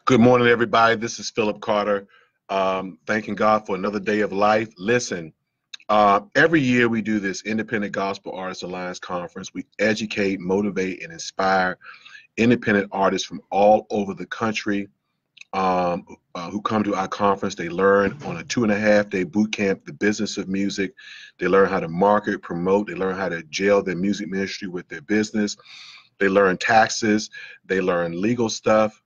Good morning, everybody. This is Philip Carter. Thanking God for another day of life. Listen, every year we do this Independent Gospel Artists Alliance Conference. We educate, motivate, and inspire independent artists from all over the country who come to our conference. They learn on a 2.5-day boot camp the business of music. They learn how to market, promote. They learn how to gel their music ministry with their business. They learn taxes. They learn legal stuff.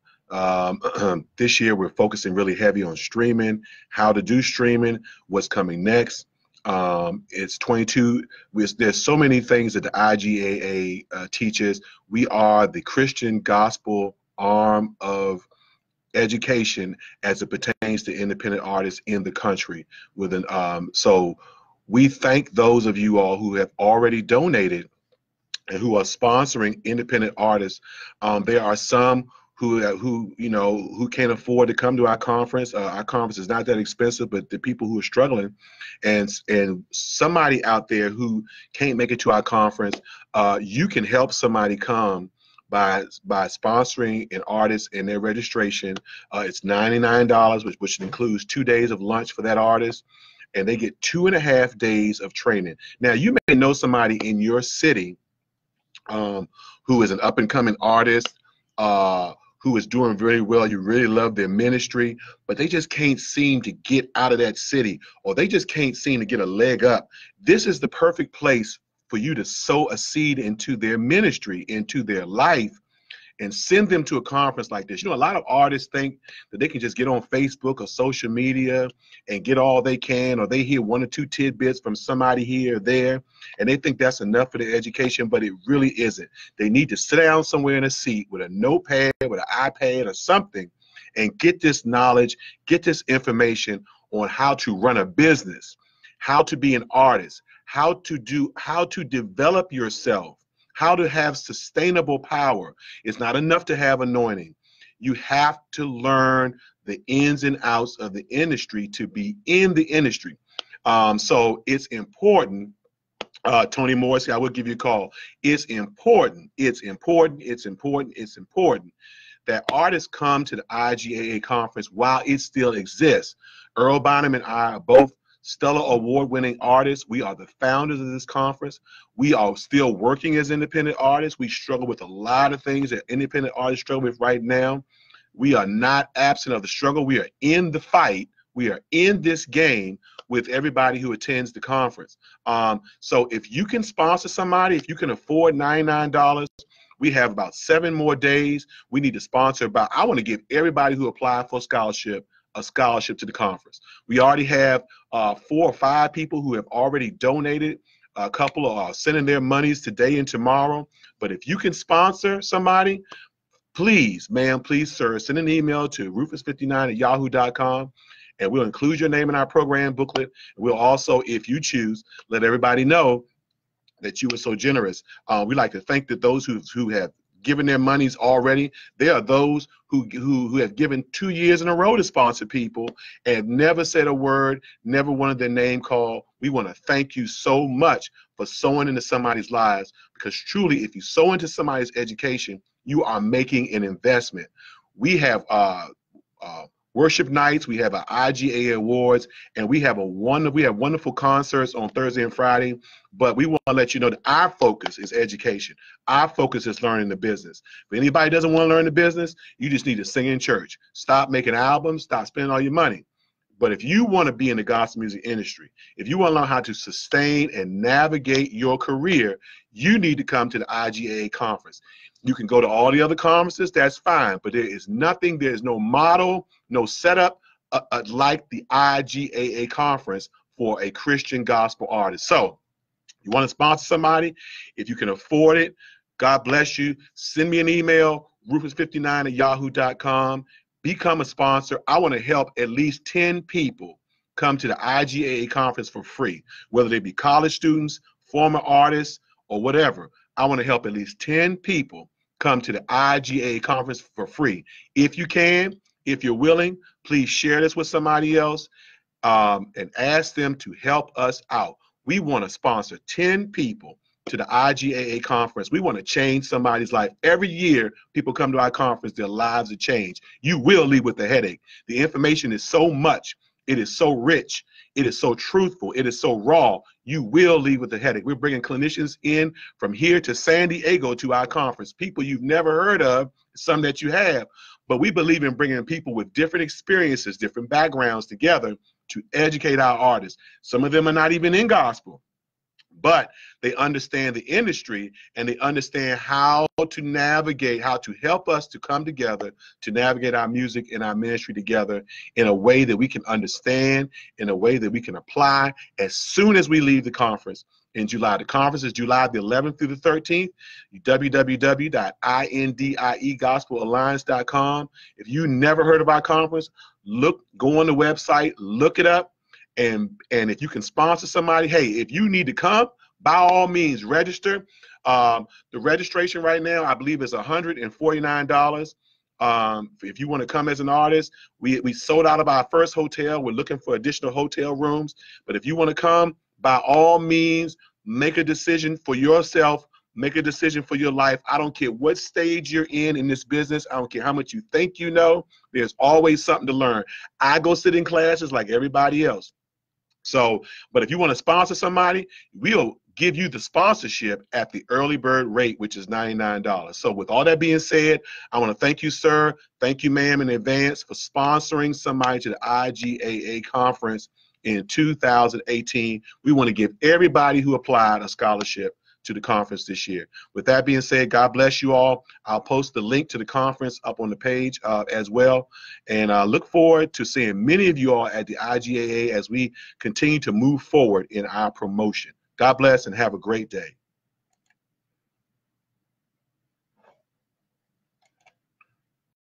This year we're focusing really heavy on streaming, how to do streaming, what's coming next. It's 22. There's so many things that the IGAA teaches. We are the Christian gospel arm of education as it pertains to independent artists in the country. So we thank those of you all who have already donated and who are sponsoring independent artists. There are some who can't afford to come to our conference. Our conference is not that expensive, but the people who are struggling, and somebody out there who can't make it to our conference, you can help somebody come by sponsoring an artist and their registration. It's $99, which includes 2 days of lunch for that artist, and they get 2.5 days of training. Now, you may know somebody in your city who is an up-and-coming artist, who is doing very well. You really love their ministry, but they just can't seem to get out of that city, or they just can't seem to get a leg up. This is the perfect place for you to sow a seed into their ministry, into their life, and send them to a conference like this. A lot of artists think that they can just get on Facebook or social media and get all they can, or they hear 1 or 2 tidbits from somebody here or there, and they think that's enough for their education, but it really isn't. They need to sit down somewhere in a seat with a notepad, with an iPad or something, and get this knowledge, get this information on how to run a business, how to be an artist, how to develop yourself, how to have sustainable power. It's not enough to have anointing. You have to learn the ins and outs of the industry to be in the industry. So it's important. Tony Morrissey, I will give you a call. It's important that artists come to the IGAA conference while it still exists. Earl Bonham and I are both Stellar award-winning artists. We are the founders of this conference. We are still working as independent artists. We struggle with a lot of things that independent artists struggle with right now. We are not absent of the struggle. We are in the fight. We are in this game with everybody who attends the conference. So if you can sponsor somebody, if you can afford $99, we have about 7 more days. We need to sponsor I want to give everybody who applied for a scholarship to the conference. We already have 4 or 5 people who have already donated. A couple are sending their monies today and tomorrow. But if you can sponsor somebody, please, ma'am, please, sir, send an email to rufus59@yahoo.com, and we'll include your name in our program booklet. We'll also, if you choose, let everybody know that you were so generous. We like to thank those who have given their monies already. There are those who have given 2 years in a row to sponsor people and never said a word, never wanted their name called. We want to thank you so much for sowing into somebody's lives, because truly, if you sow into somebody's education, you are making an investment. We have worship nights, we have our IGA awards, and we have wonderful concerts on Thursday and Friday. But we want to let you know that our focus is education. Our focus is learning the business. If anybody doesn't want to learn the business, you just need to sing in church. Stop making albums, stop spending all your money. But if you want to be in the gospel music industry, if you want to learn how to sustain and navigate your career, you need to come to the IGAA conference. You can go to all the other conferences, that's fine, but there is no model, no setup like the IGAA conference for a Christian gospel artist. So you want to sponsor somebody, if you can afford it, God bless you. Send me an email, rufus59@yahoo.com. Become a sponsor. I want to help at least 10 people come to the IGAA conference for free, whether they be college students, former artists, or whatever. I want to help at least 10 people come to the IGAA conference for free. If you can, if you're willing, please share this with somebody else and ask them to help us out. We want to sponsor 10 people to the IGAA conference. We want to change somebody's life. Every year, people come to our conference, their lives are changed. You will leave with a headache. The information is so much. It is so rich. It is so truthful. It is so raw. You will leave with a headache. We're bringing clinicians in from here to San Diego to our conference. People you've never heard of, some that you have. But we believe in bringing people with different experiences, different backgrounds together to educate our artists. Some of them are not even in gospel, but they understand the industry and they understand how to navigate, how to help us to come together to navigate our music and our ministry together in a way that we can understand, in a way that we can apply as soon as we leave the conference in July. The conference is July the 11th through the 13th. www.indiegospelalliance.com. If you never heard of our conference, go on the website, look it up. And if you can sponsor somebody, hey, if you need to come, by all means, register. The registration right now, I believe, is $149. If you want to come as an artist, we sold out of our first hotel. We're looking for additional hotel rooms. But if you want to come, by all means, make a decision for yourself. Make a decision for your life. I don't care what stage you're in this business. I don't care how much you think you know. There's always something to learn. I go sit in classes like everybody else. So, but if you want to sponsor somebody, we'll give you the sponsorship at the early bird rate, which is $99. So with all that being said, I want to thank you, sir. Thank you, ma'am, in advance for sponsoring somebody to the IGAA conference in 2018. We want to give everybody who applied a scholarship to the conference this year. With that being said, God bless you all. I'll post the link to the conference up on the page as well. And I look forward to seeing many of you all at the IGAA as we continue to move forward in our promotion. God bless and have a great day.